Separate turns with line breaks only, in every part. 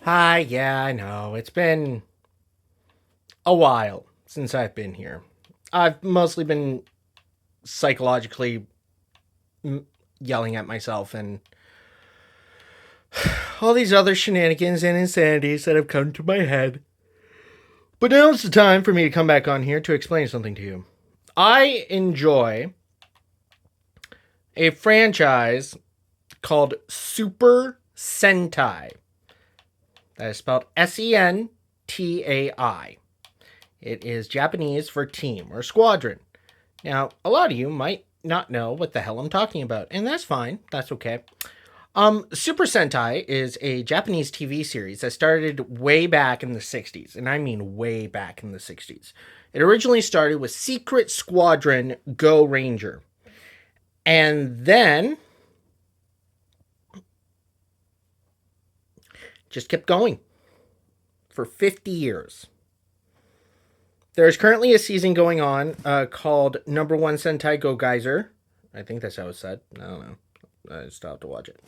Hi, yeah, I know. It's been a while since I've been here. I've mostly been psychologically yelling at myself and all these other shenanigans and insanities that have come to my head. But now's the time for me to come back on here to explain something to you. I enjoy a franchise called Super Sentai. That is spelled Sentai. It is Japanese for team or squadron. Now, a lot of you might not know what the hell I'm talking about, and that's fine. That's okay. Super Sentai is a Japanese TV series that started way back in the 60s, and I mean way back in the 60s. It originally started with Secret Squadron Go Ranger, and then just kept going for 50 years. There is currently a season going on called Number One Sentai Go Geyser. I think that's how it's said. I don't know. I still have to watch it.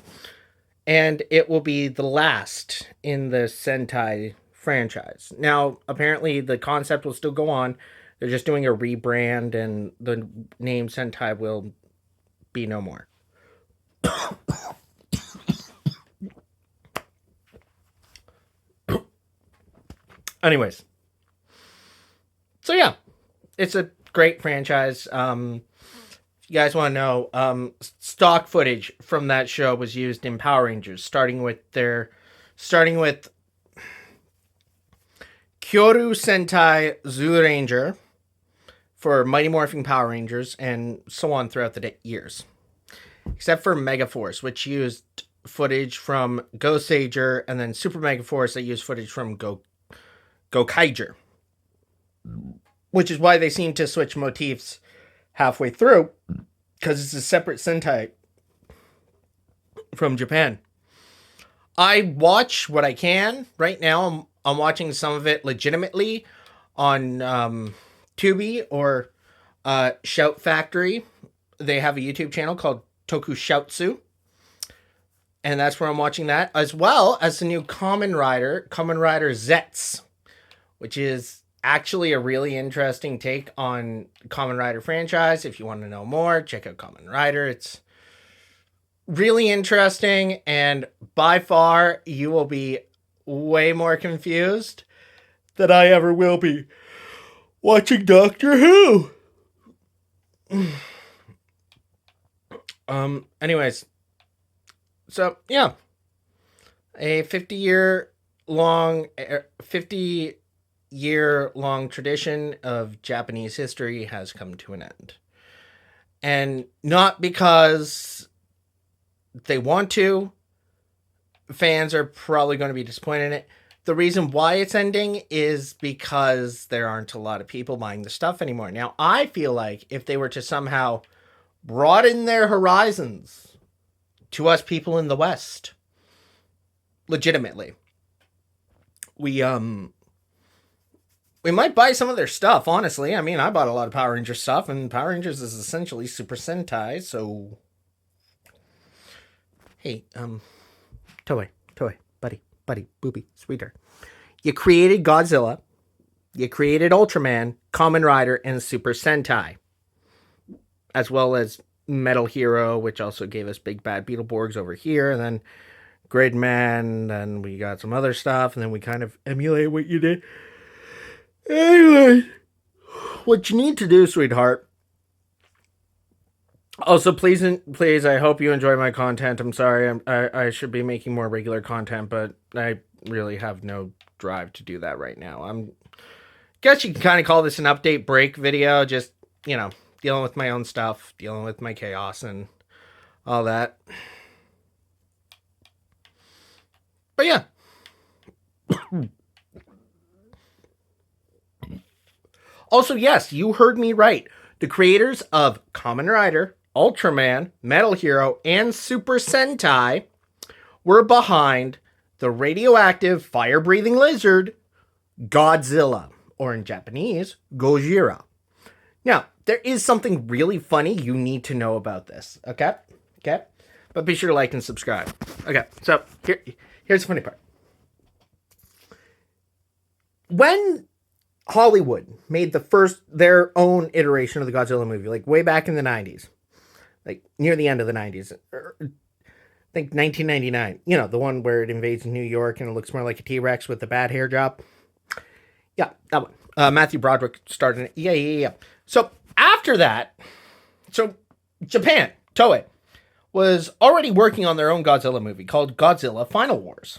And it will be the last in the Sentai franchise. Now, apparently, the concept will still go on. They're just doing a rebrand, and the name Sentai will be no more. Anyways, so yeah, it's a great franchise. If you guys want to know, stock footage from that show was used in Power Rangers, starting with Kyoru Sentai Ranger for Mighty Morphin Power Rangers, and so on throughout the years. Except for Megaforce, which used footage from Go Sager, and then Super Megaforce that used footage from Go Kaiger. Which is why they seem to switch motifs halfway through, because it's a separate Sentai from Japan. I watch what I can. Right now, I'm watching some of it legitimately on Tubi or Shout Factory. They have a YouTube channel called Tokushoutsu. And that's where I'm watching that, as well as the new Kamen Rider Zets, which is actually a really interesting take on Kamen Rider franchise. If you want to know more, check out Kamen Rider. It's really interesting, and by far, you will be way more confused than I ever will be watching Doctor Who. Anyways, so yeah, a 50 year long tradition of Japanese history has come to an end. And not because they want to. Fans are probably going to be disappointed in it. The reason why it's ending is because there aren't a lot of people buying the stuff anymore. Now, I feel like if they were to somehow broaden their horizons to us people in the West, legitimately, we might buy some of their stuff, honestly. I mean, I bought a lot of Power Rangers stuff, and Power Rangers is essentially Super Sentai, so... Hey, Toei, buddy, booby, sweetheart. You created Godzilla, you created Ultraman, Kamen Rider, and Super Sentai. As well as Metal Hero, which also gave us Big Bad Beetleborgs over here, and then Gridman, and we got some other stuff, and then we kind of emulate what you did. Anyway, what you need to do, sweetheart. Also, please, I hope you enjoy my content. I'm sorry, I should be making more regular content, but I really have no drive to do that right now. Guess you can kind of call this an update break video. Just, dealing with my own stuff, dealing with my chaos and all that. But yeah. Also, yes, you heard me right. The creators of Kamen Rider, Ultraman, Metal Hero, and Super Sentai were behind the radioactive fire-breathing lizard Godzilla, or in Japanese, Gojira. Now, there is something really funny you need to know about this, okay? But be sure to like and subscribe. Okay, so here's the funny part. when Hollywood made their own iteration of the Godzilla movie, like way back in the 90s, like near the end of the 90s, I think 1999, the one where it invades New York and it looks more like a T-Rex with the bad hair job. Yeah, that one. Matthew Broderick starred in it. Yeah. So after that, Japan, Toei, was already working on their own Godzilla movie called Godzilla Final Wars.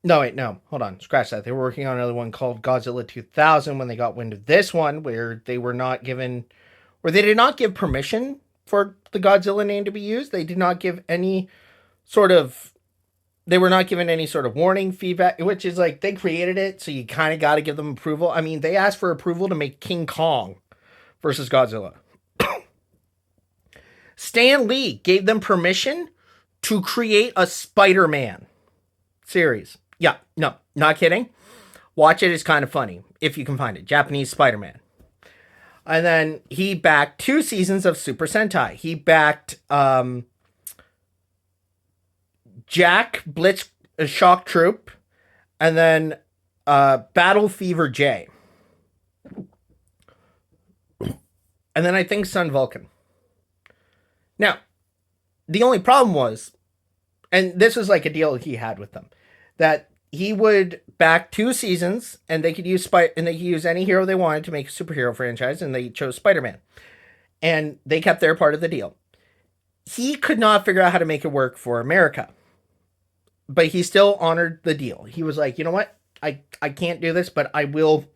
No, wait, no. Hold on. Scratch that. They were working on another one called Godzilla 2000 when they got wind of this one, where they did not give permission for the Godzilla name to be used. They did not give any sort of, they were not given any sort of warning, feedback, which is like, they created it, so you kind of got to give them approval. I mean, they asked for approval to make King Kong versus Godzilla. Stan Lee gave them permission to create a Spider-Man series. Yeah, no, not kidding. Watch it. It's kind of funny, if you can find it. Japanese Spider-Man. And then he backed 2 seasons of Super Sentai. He backed Jack Blitz Shock Troop, and then Battle Fever J. And then I think Sun Vulcan. Now, the only problem was, and this was like a deal he had with them, that he would back 2 seasons, and they could use any hero they wanted to make a superhero franchise, and they chose Spider-Man. And they kept their part of the deal. He could not figure out how to make it work for America, but he still honored the deal. He was like, you know what? I can't do this, but I will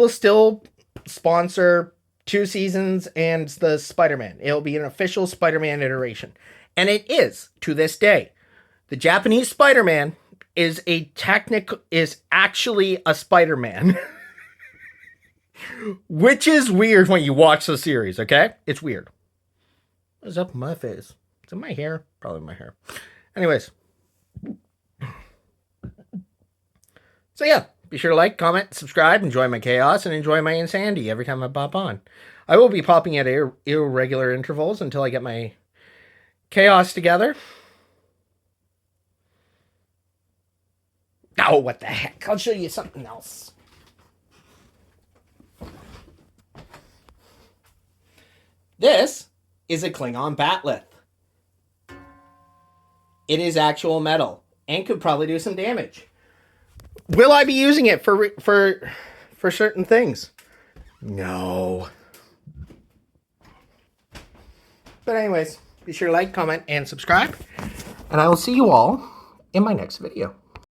still sponsor 2 seasons and the Spider-Man. It'll be an official Spider-Man iteration. And it is, to this day. The Japanese Spider-Man is actually a Spider-Man. Which is weird when you watch the series, okay? It's weird. What's up with my face? Is it my hair? Probably my hair. Anyways. So yeah, be sure to like, comment, subscribe, enjoy my chaos, and enjoy my insanity every time I pop on. I will be popping at irregular intervals until I get my chaos together. Oh, what the heck? I'll show you something else. This is a Klingon bat'leth. It is actual metal and could probably do some damage. Will I be using it for certain things? No. But anyways, be sure to like, comment, and subscribe. And I will see you all in my next video.